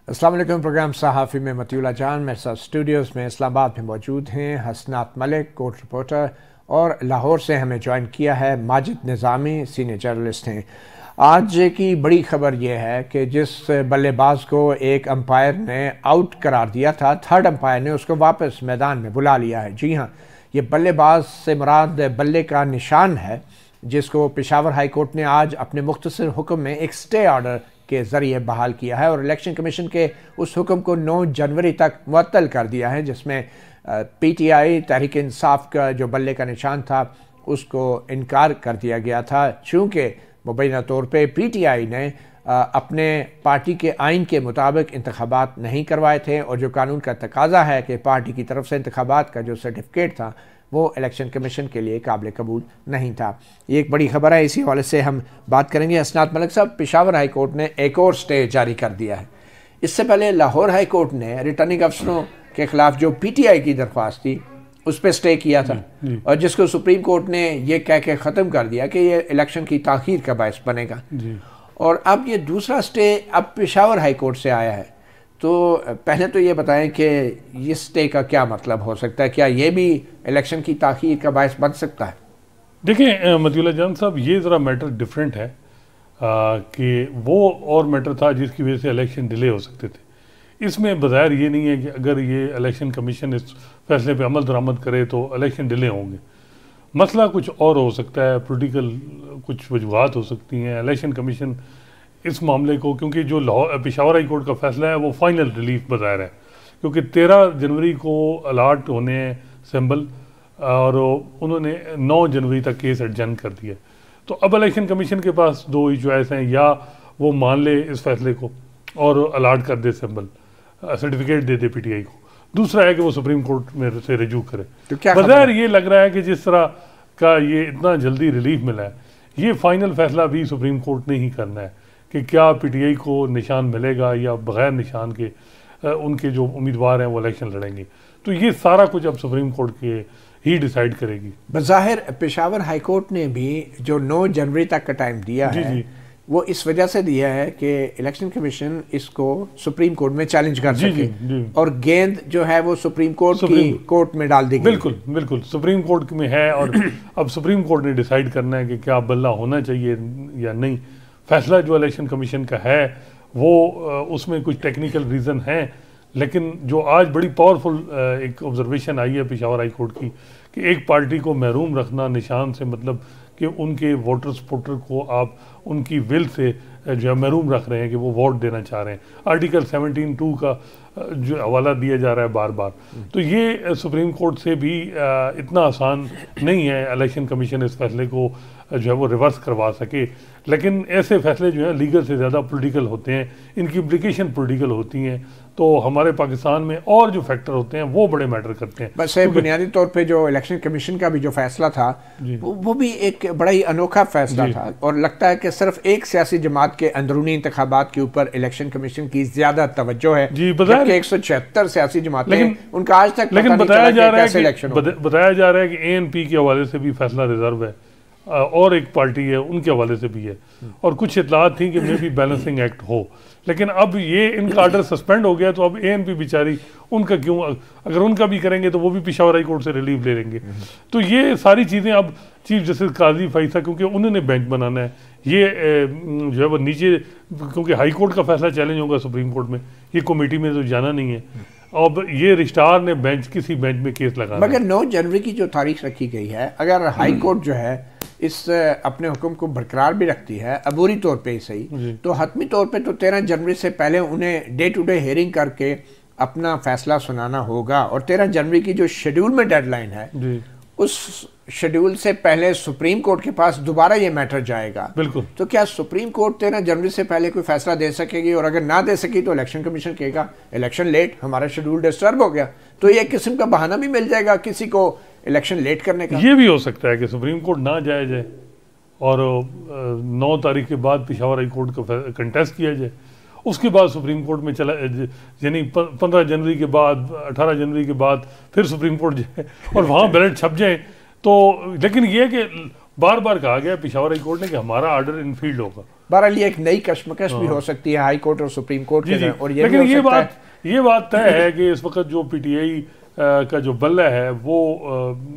अस्सलाम वालेकुम। प्रोग्राम सहाफ़ी में मतीउल्लाह जान मेरे साथ स्टूडियोज़ में इस्लामाबाद में मौजूद हैं। हसनात मलिक कोर्ट रिपोर्टर और लाहौर से हमें ज्वाइन किया है माजिद निज़ामी, सीनियर जर्नलिस्ट हैं। आज की बड़ी खबर यह है कि जिस बल्लेबाज को एक अंपायर ने आउट करार दिया था, थर्ड अंपायर ने उसको वापस मैदान में बुला लिया है। जी हाँ, ये बल्लेबाज से मुराद बल्ले का निशान है, जिसको पेशावर हाई कोर्ट ने आज अपने मुख्तसर हुक्म में एक स्टे ऑर्डर के ज़रिए बहाल किया है और इलेक्शन कमीशन के उस हुक्म को 9 जनवरी तक मुअत्तल कर दिया है, जिसमें पीटीआई तहरीक इंसाफ का जो बल्ले का निशान था उसको इनकार कर दिया गया था, चूँकि मुबैना तौर पे पीटीआई ने अपने पार्टी के आइन के मुताबिक इंतखाबात नहीं करवाए थे और जो कानून का तकाजा है कि पार्टी की तरफ से इंतखाबात का जो सर्टिफिकेट था वो इलेक्शन कमीशन के लिए काबिल कबूल नहीं था। ये एक बड़ी खबर है, इसी हवाले से हम बात करेंगे। हसनात मलिक साहब, पेशावर हाई कोर्ट ने एक और स्टे जारी कर दिया है। इससे पहले लाहौर हाई कोर्ट ने रिटर्निंग अफसरों के खिलाफ जो पीटीआई की दरख्वास्त थी उस पर स्टे किया था और जिसको सुप्रीम कोर्ट ने ये कह के ख़त्म कर दिया कि ये इलेक्शन की ताख़ीर का बायस बनेगा। और अब ये दूसरा स्टे अब पेशावर हाई कोर्ट से आया है। तो पहले तो ये बताएं कि इस स्टे का क्या मतलब हो सकता है, क्या ये भी इलेक्शन की ताख़ीर का बायस बन सकता है? देखें मतीउल्लाह जान साहब, ये ज़रा मैटर डिफरेंट है कि वो और मैटर था जिसकी वजह से इलेक्शन डिले हो सकते थे। इसमें बज़ाहिर ये नहीं है कि अगर ये इलेक्शन कमीशन इस फैसले पे अमल दरामद करे तो इलेक्शन डिले होंगे। मसला कुछ और हो सकता है, पॉलिटिकल कुछ वजूहात हो सकती हैं। इलेक्शन कमीशन इस मामले को, क्योंकि जो पेशावर हाई कोर्ट का फैसला है वो फाइनल रिलीफ बज़ाहिर है, क्योंकि 13 जनवरी को अलाट होने हैं सिंबल और उन्होंने 9 जनवरी तक केस एडजन कर दिया। तो अब इलेक्शन कमीशन के पास दो ही चॉइस हैं, या वो मान ले इस फैसले को और अलाट कर दे सिंबल, सर्टिफिकेट दे दे पीटीआई को। दूसरा है कि वो सुप्रीम कोर्ट में से रजू करे। तो क्या बज़ाहिर ये लग रहा है कि जिस तरह का ये इतना जल्दी रिलीफ मिला है, ये फाइनल फैसला भी सुप्रीम कोर्ट ने ही करना है कि क्या पीटीआई को निशान मिलेगा या बग़ैर निशान के उनके जो उम्मीदवार हैं वो इलेक्शन लड़ेंगे। तो ये सारा कुछ अब सुप्रीम कोर्ट के ही डिसाइड करेगी। बज़ाहिर पेशावर हाई कोर्ट ने भी जो 9 जनवरी तक का टाइम दिया है वो इस वजह से दिया है कि इलेक्शन कमीशन इसको सुप्रीम कोर्ट में चैलेंज कर सके और गेंद जो है वो सुप्रीम कोर्ट में डाल दी गई। बिल्कुल बिल्कुल सुप्रीम कोर्ट में है और अब सुप्रीम कोर्ट ने डिसाइड करना है कि क्या बल्ला होना चाहिए या नहीं। फैसला जो इलेक्शन कमीशन का है वो उसमें कुछ टेक्निकल रीज़न हैं, लेकिन जो आज बड़ी पावरफुल एक ऑब्जर्वेशन आई है पेशावर हाई कोर्ट की कि एक पार्टी को महरूम रखना निशान से मतलब कि उनके वोटर सपोर्टर को आप उनकी विल से जो है महरूम रख रहे हैं कि वो वोट देना चाह रहे हैं। आर्टिकल 17(2) का जो हवाला दिया जा रहा है बार बार। तो ये सुप्रीम कोर्ट से भी इतना आसान नहीं है इलेक्शन कमीशन इस फैसले को जो है वो रिवर्स करवा सके। लेकिन ऐसे फैसले जो है लीगल से ज़्यादा पॉलिटिकल होते हैं, इनकी इम्प्लिकेशन पॉलिटिकल होती हैं। तो हमारे पाकिस्तान में और जो फैक्टर होते हैं वो बड़े मैटर करते हैं। बस बुनियादी तौर पे जो इलेक्शन कमीशन का भी जो फैसला था वो भी एक बड़ा ही अनोखा फैसला था और लगता है कि सिर्फ एक सियासी जमात के अंदरूनी इंतखाबात के ऊपर इलेक्शन कमीशन की ज्यादा तवज्जो है, जबकि 176 सियासी जमातें उनका आज तक लेकिन बताया जा रहा है कि ANP के हवाले से भी फैसला रिजर्व है और एक पार्टी है उनके हवाले से भी है और कुछ इतलात थी कि मे भी बैलेंसिंग एक्ट हो। लेकिन अब ये इनका ऑर्डर सस्पेंड हो गया तो अब ANP बेचारी उनका क्यों, अगर उनका भी करेंगे तो वो भी पेशावर हाई कोर्ट से रिलीफ ले लेंगे। तो ये सारी चीज़ें अब चीफ जस्टिस काजी फैसला, क्योंकि उन्होंने बेंच बनाना है, ये जो है वो नीचे, क्योंकि हाई कोर्ट का फैसला चैलेंज होगा सुप्रीम कोर्ट में, ये कमेटी में तो जाना नहीं है। अब ये रजिस्ट्रार ने किसी बेंच में केस लगाना। मगर 9 जनवरी की जो तारीख रखी गई है, अगर हाई कोर्ट जो है इस अपने हुक्म को बरकरार भी रखती है अबूरी तौर पे ही सही, तो हतमी तौर पे तो 13 जनवरी से पहले उन्हें डे टू डे हेयरिंग करके अपना फैसला सुनाना होगा और 13 जनवरी की जो शेड्यूल में डेडलाइन है उस शेड्यूल से पहले सुप्रीम कोर्ट के पास दोबारा ये मैटर जाएगा। बिल्कुल। तो क्या सुप्रीम कोर्ट 13 जनवरी से पहले कोई फैसला दे सकेगी? और अगर ना दे सकी तो इलेक्शन कमीशन कहेगा इलेक्शन लेट, हमारा शेड्यूल डिस्टर्ब हो गया। तो ये एक किस्म का बहाना भी मिल जाएगा किसी को इलेक्शन लेट करने का। ये भी हो सकता है कि सुप्रीम कोर्ट ना जाए और 9 तारीख के बाद पेशावर हाई कोर्ट का कंटेस्ट किया जाए, उसके बाद सुप्रीम कोर्ट में चला, यानी 15 जनवरी के बाद 18 जनवरी के बाद फिर सुप्रीम कोर्ट जाए और वहाँ बैलेट छप जाए। तो लेकिन ये कि बार बार कहा गया पेशावर हाई कोर्ट ने कि हमारा ऑर्डर इनफील्ड होगा। बहरहाल ये एक नई कश्मकश भी हो सकती है हाई कोर्ट और सुप्रीम कोर्ट के और ये लेकिन भी हो सकता है। ये बात तय है कि इस वक्त जो पीटीआई का जो बल्ला है वो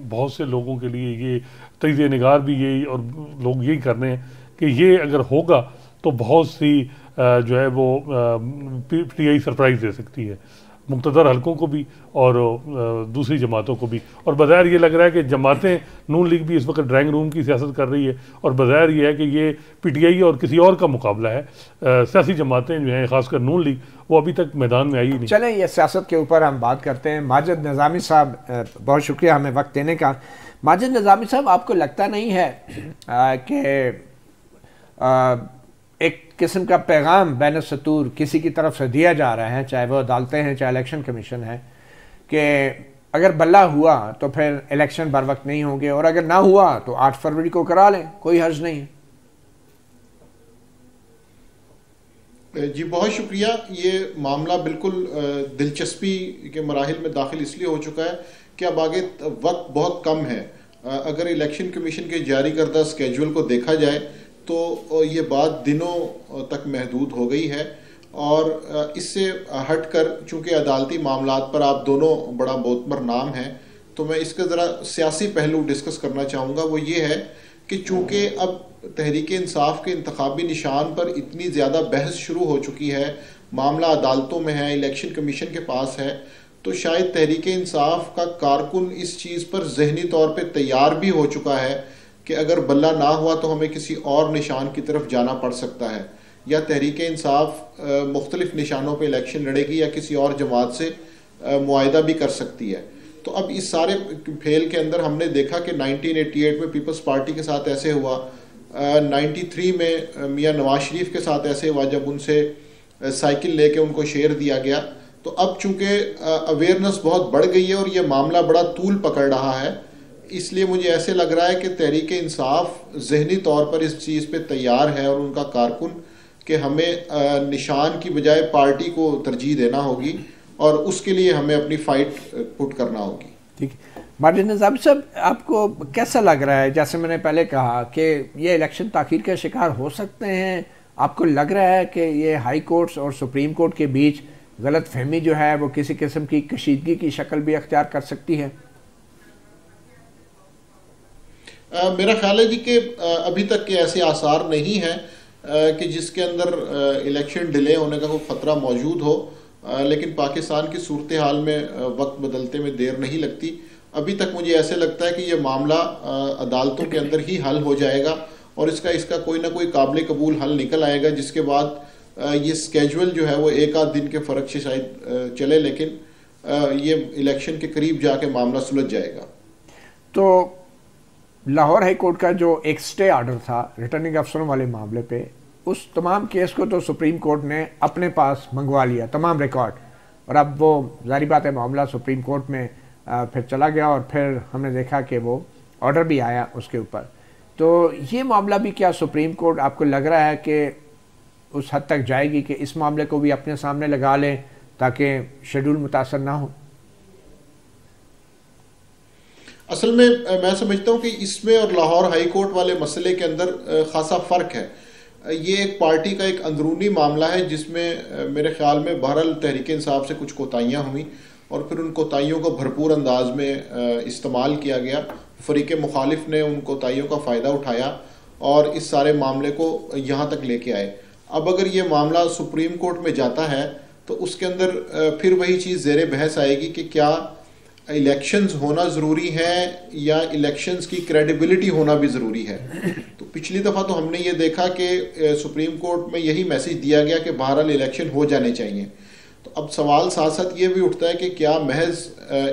बहुत से लोगों के लिए ये तजीज़ निगार भी यही और लोग यही कर रहे हैं कि ये अगर होगा तो बहुत सी जो है वो पीटीआई सरप्राइज दे सकती है मुक़्तदर हलकों को भी और दूसरी जमातों को भी। और बज़ाहिर ये लग रहा है कि जमातें नून लीग भी इस वक्त ड्राइंग रूम की सियासत कर रही है और बज़ाहिर ये है कि ये पीटीआई और किसी और का मुकाबला है। सियासी जमातें जो हैं ख़ासकर नून लीग वो अभी तक मैदान में आई ही नहीं। चलें ये सियासत के ऊपर हम बात करते हैं। माजिद निज़ामी साहब, बहुत शुक्रिया हमें वक्त देने का। माजिद निज़ामी साहब, आपको लगता नहीं है कि एक किस्म का पैगाम बैन सतूर किसी की तरफ से दिया जा रहा है, चाहे वो अदालतें हैं चाहे इलेक्शन कमीशन है, कि अगर बल्ला हुआ तो फिर इलेक्शन बर वक्त नहीं होंगे और अगर ना हुआ तो 8 फरवरी को करा लें, कोई हर्ज नहीं है? जी बहुत शुक्रिया। ये मामला बिल्कुल दिलचस्पी के मराहिल में दाखिल इसलिए हो चुका है कि अब आगे वक्त बहुत कम है। अगर इलेक्शन कमीशन के जारी करदा स्केड्यूल को देखा जाए तो ये बात दिनों तक महदूद हो गई है और इससे हटकर चूँकि अदालती मामलात पर आप दोनों बड़ा मोतबर नाम हैं, तो मैं इसका ज़रा सियासी पहलू डिस्कस करना चाहूँगा। वो ये है कि चूँकि अब तहरीक इंसाफ के इंतखाबी निशान पर इतनी ज़्यादा बहस शुरू हो चुकी है, मामला अदालतों में है, इलेक्शन कमीशन के पास है, तो शायद तहरीक इंसाफ का कारकुन इस चीज़ पर जहनी तौर पर तैयार भी हो चुका है कि अगर बल्ला ना हुआ तो हमें किसी और निशान की तरफ जाना पड़ सकता है, या तहरीक इंसाफ मुख्तलिफ निशानों पर इलेक्शन लड़ेगी या किसी और जमात से मुआहिदा भी कर सकती है। तो अब इस सारे फेल के अंदर हमने देखा कि 1988 में पीपल्स पार्टी के साथ ऐसे हुआ, 93 में मियां नवाज शरीफ के साथ ऐसे हुआ जब उनसे साइकिल लेके उनको शेयर दिया गया। तो अब चूंकि अवेयरनेस बहुत बढ़ गई है और ये मामला बड़ा तूल पकड़ रहा है, इसलिए मुझे ऐसे लग रहा है कि तहरीक इंसाफ जहनी तौर पर इस चीज़ पे तैयार है और उनका कारकुन कि हमें निशान की बजाय पार्टी को तरजीह देना होगी और उसके लिए हमें अपनी फ़ाइट पुट करना होगी। ठीक है माजिद निज़ामी साहब, आपको कैसा लग रहा है? जैसे मैंने पहले कहा कि ये इलेक्शन ताख़ीर के शिकार हो सकते हैं, आपको लग रहा है कि ये हाई कोर्ट्स और सुप्रीम कोर्ट के बीच गलत फहमी जो है वो किसी किस्म की कशीदगी की शक्ल भी अख्तियार कर सकती है? मेरा ख्याल है जी कि अभी तक के ऐसे आसार नहीं हैं कि जिसके अंदर इलेक्शन डिले होने का कोई ख़तरा मौजूद हो, लेकिन पाकिस्तान की सूरत हाल में वक्त बदलते में देर नहीं लगती। अभी तक मुझे ऐसे लगता है कि ये मामला अदालतों के अंदर ही हल हो जाएगा और इसका कोई ना कोई काबिल कबूल हल निकल आएगा, जिसके बाद ये स्केजुअल जो है वो एक आध दिन के फ़र्क से शायद चले, लेकिन ये इलेक्शन के करीब जाके मामला सुलझ जाएगा। तो लाहौर हाई कोर्ट का जो एक स्टे ऑर्डर था रिटर्निंग अफसरों वाले मामले पे, उस तमाम केस को तो सुप्रीम कोर्ट ने अपने पास मंगवा लिया, तमाम रिकॉर्ड, और अब वो जारी बात है मामला सुप्रीम कोर्ट में फिर चला गया और फिर हमने देखा कि वो ऑर्डर भी आया उसके ऊपर। तो ये मामला भी क्या सुप्रीम कोर्ट आपको लग रहा है कि उस हद तक जाएगी कि इस मामले को भी अपने सामने लगा लें ताकि शेड्यूल मुतासर ना हो? असल में मैं समझता हूँ कि इसमें और लाहौर हाई कोर्ट वाले मसले के अंदर खासा फ़र्क है। ये एक पार्टी का एक अंदरूनी मामला है जिसमें मेरे ख्याल में बहरहाल तहरीक इंसाफ से कुछ कोताहियाँ हुई और फिर उन कोताहियों को भरपूर अंदाज में इस्तेमाल किया गया। फ़रीक़ मुखालिफ ने उन कोताहियों का फ़ायदा उठाया और इस सारे मामले को यहाँ तक लेके आए। अब अगर ये मामला सुप्रीम कोर्ट में जाता है तो उसके अंदर फिर वही चीज़ ज़ेरे बहस आएगी कि क्या इलेक्शंस होना ज़रूरी है या इलेक्शंस की क्रेडिबिलिटी होना भी ज़रूरी है। तो पिछली दफ़ा तो हमने ये देखा कि सुप्रीम कोर्ट में यही मैसेज दिया गया कि बहरहाल इलेक्शन हो जाने चाहिए। तो अब सवाल साथ साथ ये भी उठता है कि क्या महज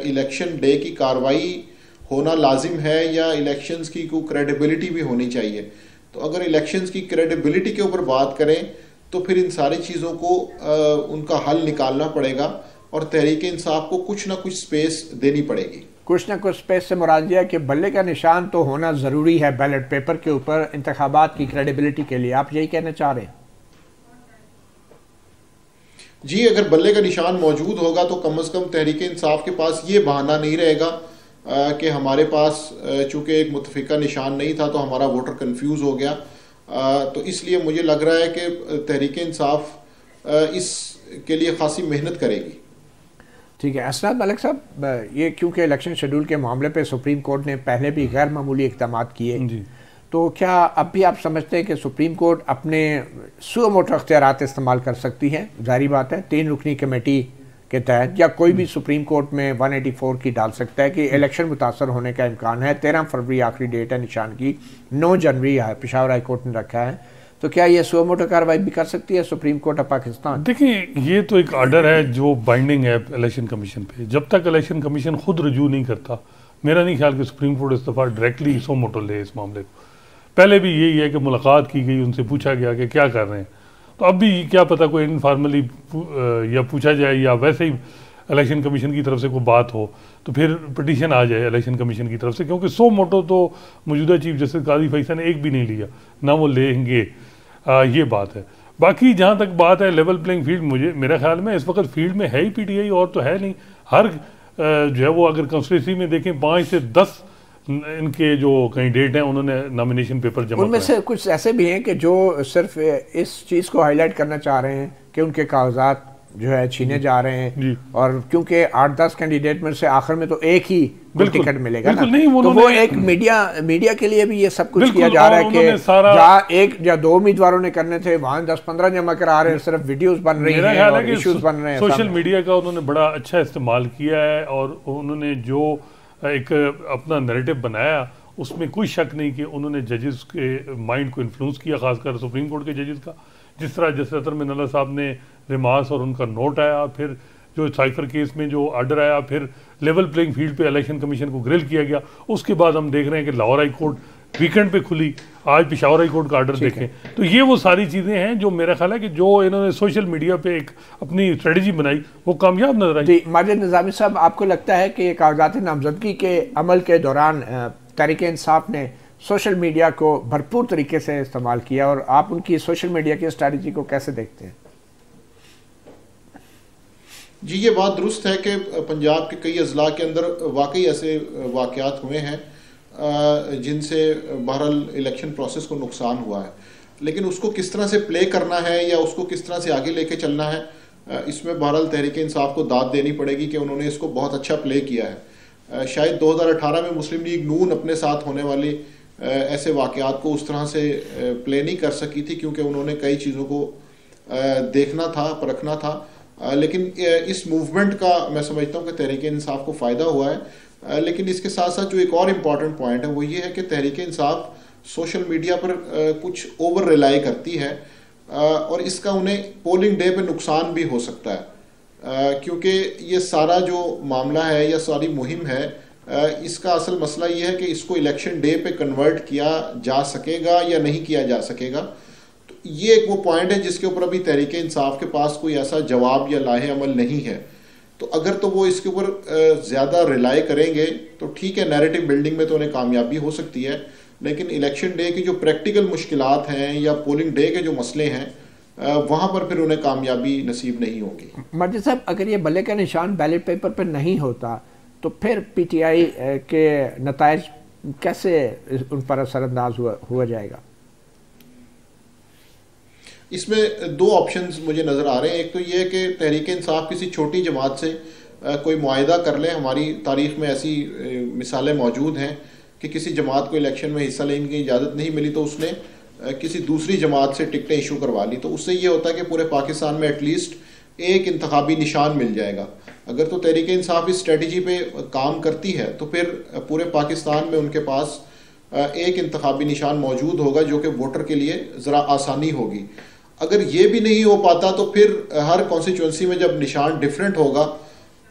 इलेक्शन डे की कार्रवाई होना लाजिम है या इलेक्शंस की कोई क्रेडिबिलिटी भी होनी चाहिए। तो अगर इलेक्शंस की क्रेडिबिलिटी के ऊपर बात करें तो फिर इन सारी चीज़ों को उनका हल निकालना पड़ेगा और तहरीक इंसाफ को कुछ ना कुछ स्पेस देनी पड़ेगी। कुछ ना कुछ स्पेस से मुराद है कि बल्ले का निशान तो होना ज़रूरी है बैलेट पेपर के ऊपर इंतखाबात की क्रेडिबिलिटी के लिए, आप यही कहना चाह रहे हैं? जी, अगर बल्ले का निशान मौजूद होगा तो कम से कम तहरीक इंसाफ के पास ये बहाना नहीं रहेगा कि हमारे पास चूँकि एक मुतफ़िका निशान नहीं था तो हमारा वोटर कंफ्यूज हो गया तो इसलिए मुझे लग रहा है कि तहरीक इंसाफ इसके लिए खासी मेहनत करेगी। ठीक है असनाद मलिक साहब, ये क्योंकि इलेक्शन शेड्यूल के मामले पे सुप्रीम कोर्ट ने पहले भी गैर मामूली इक़दाम किए, तो क्या अब भी आप समझते हैं कि सुप्रीम कोर्ट अपने सुओ मोटो अख्तियारात इस्तेमाल कर सकती है? जाहिर बात है 3 रुकनी कमेटी के तहत या कोई भी सुप्रीम कोर्ट में 184 की डाल सकता है कि इलेक्शन मुतासर होने का इम्कान है। 13 फरवरी आखिरी डेट है निशान की, 9 जनवरी है पेशावर हाई कोर्ट ने रखा है। तो क्या ये सुओ मोटो कार्रवाई भी कर सकती है सुप्रीम कोर्ट ऑफ पाकिस्तान? देखिए, ये तो एक आर्डर है जो बाइंडिंग है इलेक्शन कमीशन पे। जब तक इलेक्शन कमीशन खुद रजू नहीं करता, मेरा नहीं ख्याल कि सुप्रीम कोर्ट इस दफ़ा डायरेक्टली सुओ मोटो ले इस मामले को। पहले भी यही है कि मुलाकात की गई, उनसे पूछा गया कि क्या कर रहे हैं, तो अब भी क्या पता कोई इनफॉर्मली या पूछा जाए या वैसे ही इलेक्शन कमीशन की तरफ से कोई बात हो तो फिर पिटीशन आ जाए इलेक्शन कमीशन की तरफ से, क्योंकि सो मोटो तो मौजूदा चीफ जस्टिस काजी फैसल ने एक भी नहीं लिया, ना वो लेंगे। ये बात है। बाकी जहाँ तक बात है लेवल प्लेइंग फील्ड, मेरे ख्याल में इस वक्त फील्ड में है ही पीटीआई और तो है नहीं। हर जो है वो अगर कॉन्स्टिट्यूंसी में देखें 5 से 10 इनके जो कैंडिडेट हैं उन्होंने नॉमिनेशन पेपर जमा, उनमें से कुछ ऐसे भी हैं कि जो सिर्फ इस चीज़ को हाईलाइट करना चाह रहे हैं कि उनके कागजात जो है छीने जा रहे हैं, और क्योंकि 8-10 कैंडिडेट में से आखिर में तो एक ही टिकट मिलेगा ना, तो वो एक मीडिया के लिए भी ये सब कुछ किया जा रहा है कि जहाँ 1 या 2 उम्मीदवारों ने करने थे वहाँ 10-15 जमा करा रहे हैं, सिर्फ वीडियोस बन रही हैं और इश्यूज बन रहे हैं। सोशल मीडिया का उन्होंने बड़ा अच्छा इस्तेमाल किया है और उन्होंने जो एक अपना नैरेटिव बनाया उसमें कोई शक नहीं कि उन्होंने जजेस के माइंड को इन्फ्लुएंस किया, खासकर सुप्रीम कोर्ट के जजेस का। जिस तरह जस्टिस अतर मिनल्ला साहब ने रिमार्क्स और उनका नोट आया, फिर जो साइफर केस में जो आर्डर आया, फिर लेवल प्लेइंग फील्ड पे इलेक्शन कमीशन को ग्रिल किया गया। उसके बाद हम देख रहे हैं कि लाहौर हाई कोर्ट वीकेंड पे खुली, आज पेशावर हाई कोर्ट का आर्डर देखें, तो ये वो सारी चीज़ें हैं जो मेरा ख्याल है कि जो इन्होंने सोशल मीडिया पे एक अपनी स्ट्रेटजी बनाई वो कामयाब नजर आई। जी माजिद निज़ामी साहब, आपको लगता है कि कागजात नामजदगी के अमल के दौरान तहरीक इंसाफ ने सोशल मीडिया को भरपूर तरीके से इस्तेमाल किया, और आप उनकी सोशल मीडिया की स्ट्रैटेजी को कैसे देखते हैं? जी ये बात दुरुस्त है कि पंजाब के कई अजला के अंदर वाकई ऐसे वाक़यात हुए हैं जिनसे बहरहाल इलेक्शन प्रोसेस को नुकसान हुआ है, लेकिन उसको किस तरह से प्ले करना है या उसको किस तरह से आगे लेके चलना है, इसमें बहरहाल तहरीक इंसाफ को दाद देनी पड़ेगी कि उन्होंने इसको बहुत अच्छा प्ले किया है। शायद 2018 में मुस्लिम लीग नून अपने साथ होने वाली ऐसे वाक़यात को उस तरह से प्ले नहीं कर सकी थी, क्योंकि उन्होंने कई चीज़ों को देखना था, परखना था। लेकिन इस मूवमेंट का मैं समझता हूँ कि तहरीक इंसाफ को फ़ायदा हुआ है। लेकिन इसके साथ साथ जो एक और इम्पॉर्टेंट पॉइंट है वो ये है कि तहरीक इंसाफ सोशल मीडिया पर कुछ ओवर रिलाई करती है, और इसका उन्हें पोलिंग डे पे नुकसान भी हो सकता है, क्योंकि ये सारा जो मामला है या सारी मुहिम है, इसका असल मसला ये है कि इसको इलेक्शन डे पे कन्वर्ट किया जा सकेगा या नहीं किया जा सकेगा। तो ये एक वो पॉइंट है जिसके ऊपर अभी तहरीक इंसाफ के पास कोई ऐसा जवाब या लाहे अमल नहीं है। तो अगर तो वो इसके ऊपर ज़्यादा रिलाई करेंगे तो ठीक है, नैरेटिव बिल्डिंग में तो उन्हें कामयाबी हो सकती है, लेकिन इलेक्शन डे की जो प्रैक्टिकल मुश्किलात हैं या पोलिंग डे के जो मसले हैं वहाँ पर फिर उन्हें कामयाबी नसीब नहीं होगी। माजिद साहब, अगर ये बल्ले का निशान बैलेट पेपर पर नहीं होता तो फिर पीटीआई के नताइज कैसे उन पर असरअंदाज हुआ जाएगा? इसमें 2 ऑप्शंस मुझे नज़र आ रहे हैं। एक तो ये है कि तहरीक इंसाफ किसी छोटी जमात से कोई मुआहिदा कर ले। हमारी तारीख में ऐसी मिसालें मौजूद हैं कि किसी जमात को इलेक्शन में हिस्सा लेने की इजाज़त नहीं मिली तो उसने किसी दूसरी जमात से टिकटें इशू करवा ली, तो उससे ये होता है कि पूरे पाकिस्तान में एटलीस्ट एक इंतखाबी निशान मिल जाएगा। अगर तो तहरीक इंसाफ इस स्ट्रेटजी पे काम करती है तो फिर पूरे पाकिस्तान में उनके पास एक इंतखाबी निशान मौजूद होगा जो कि वोटर के लिए ज़रा आसानी होगी। अगर ये भी नहीं हो पाता तो फिर हर कॉन्स्टिट्यूंसी में जब निशान डिफरेंट होगा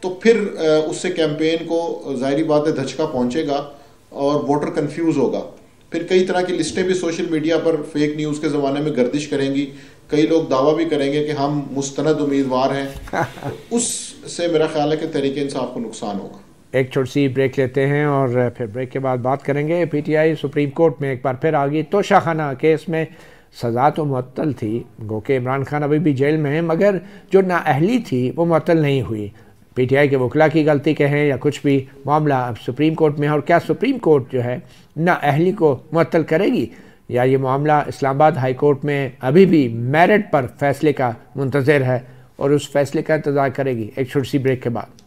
तो फिर उससे कैंपेन को ज़ाहिरी बात है धचका पहुँचेगा और वोटर कंफ्यूज होगा। फिर कई तरह की लिस्टें भी सोशल मीडिया पर फेक न्यूज़ के ज़माने में गर्दिश करेंगी। कई लोग दावा भी करेंगे कि हम मुस्तनद उम्मीदवार हैं। उससे मेरा ख्याल है कि तहरीक इंसाफ को नुकसान होगा। एक छोटी सी ब्रेक लेते हैं और फिर ब्रेक के बाद बात करेंगे। पीटीआई सुप्रीम कोर्ट में एक बार फिर आ गई। तोशाखाना केस में सज़ा तो मुअत्तल थी, गो के इमरान खान अभी भी जेल में है, मगर जो नाअहली थी वो मुअत्तल नहीं हुई। पीटीआई के वकला की गलती कहें या कुछ भी, मामला अब सुप्रीम कोर्ट में है। और क्या सुप्रीम कोर्ट जो है नाअहली को मुअत्तल करेगी? या ये मामला इस्लामाबाद हाई कोर्ट में अभी भी मेरिट पर फैसले का मुंतज़र है और उस फैसले का इंतज़ार करेगी एक छोटी सी ब्रेक के बाद।